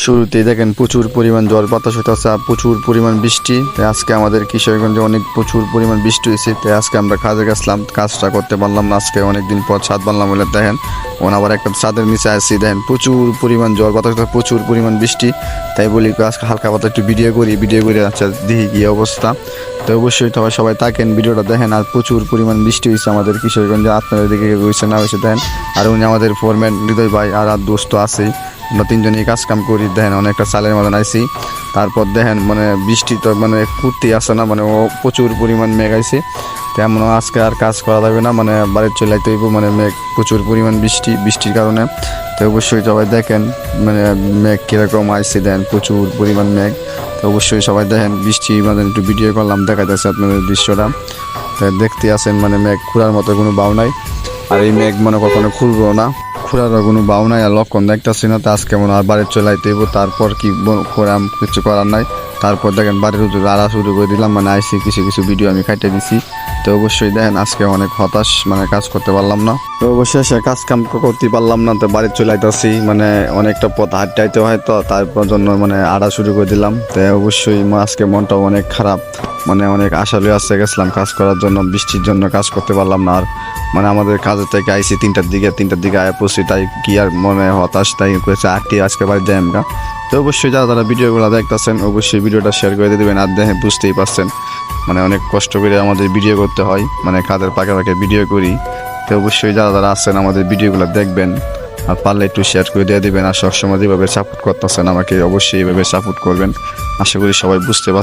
শুরুতেই দেখেন প্রচুর পরিমাণ ঝড় বাতাস হইতেছে, প্রচুর পরিমাণ বৃষ্টি। তাই আজকে আমাদের কিশোরগঞ্জে অনেক প্রচুর পরিমাণ বৃষ্টি হয়েছে। তাই আজকে আমরা কাজে গেছিলাম, কাজটা করতে পারলাম না। আজকে অনেকদিন পর ছাদ বানলাম বলে দেখেন আবার একটা ছাদের নিচে আসছি, দেখেন প্রচুর পরিমাণ ঝড় বাতাস, প্রচুর পরিমাণ বৃষ্টি। তাই বলি আজকে হালকা পাতা একটু ভিডিও করি আচ্ছা দেখি কী অবস্থা। তো অবশ্যই সবাই থাকেন, ভিডিওটা দেখেন। আর প্রচুর পরিমাণ বৃষ্টি হয়েছে আমাদের কিশোরগঞ্জে, আপনাদের দিকে হয়েছে না হয়েছে দেখেন। আর উনি আমাদের ফোরম্যান হৃদয় ভাই আর দোস্ত আছে, আমরা তিনজনই কাজ কাম করি। দেখেন অনেকটা চালের মতন আইসি। তারপর দেখেন বৃষ্টি তো কুর্তি আসে না, ও প্রচুর পরিমাণ মেঘ আইছে। তেমন আজকে আর কাজ করা যাবে না, বাড়ির চলে আইতে হইব। মেঘ প্রচুর পরিমাণ বৃষ্টির কারণে। তো অবশ্যই সবাই দেখেন মেঘ কীরকম আইসে, দেন প্রচুর পরিমাণ মেঘ। তো অবশ্যই সবাই দেখেন বৃষ্টি একটু ভিডিও করলাম, দেখা যাচ্ছে আপনাদের দৃশ্যটা। তো দেখতে আসেন মেঘ খুঁড়ার মতো কোনো বাউ নাই। আর এই মেঘ কখনো খুলবো না, খুঁড়ারও কোনো বাউ নাই আর লক্ষণ দেখতেছি না। তো আজকে আর বাড়ির চলে আইতে হইব। তারপর কি করাম, কিছু করার নাই। তারপর দেখেন বাড়ির উঠে আড়া শুরু করে দিলাম, আইসি কিছু ভিডিও আমি কাটে দিছি। তো অবশ্যই দেখেন আজকে অনেক হতাশ, কাজ করতে পারলাম না। তো অবশ্যই সে কাজ কাম করতে পারলাম না। তো বাড়ির চলে আইতেছি, অনেকটা পথ হাঁটতে আইতে হয়। তো তারপর জন্য আড়া শুরু করে দিলাম। তো অবশ্যই আজকে মনটা অনেক খারাপ, অনেক আশা লয়ে আসতে গেছিলাম কাজ করার জন্য, বৃষ্টির জন্য কাজ করতে পারলাম না। আর আমাদের কাজের থেকে আইসি তিনটার দিকে আয়া পড়ছি। তাই কি আর হতাশ, তাই করেছে আজকে বাড়ি যাই আমরা। তো অবশ্যই যারা ভিডিওগুলো দেখতেছেন অবশ্যই ভিডিওটা শেয়ার করে দেবেন। আর দেখেন বুঝতেই পারছেন অনেক কষ্ট করে আমাদের ভিডিও করতে হয়, কাজের পাকে ভিডিও করি। তো অবশ্যই যারা আছেন আমাদের ভিডিওগুলো দেখবেন, আর পারলে একটু শেয়ার করে দিয়ে দেবেন। আর সবসময় যেভাবে সাপোর্ট করতেছেন আমাকে অবশ্যই এইভাবে সাপোর্ট করবেন। আশা করি সবাই বুঝতে পারছেন।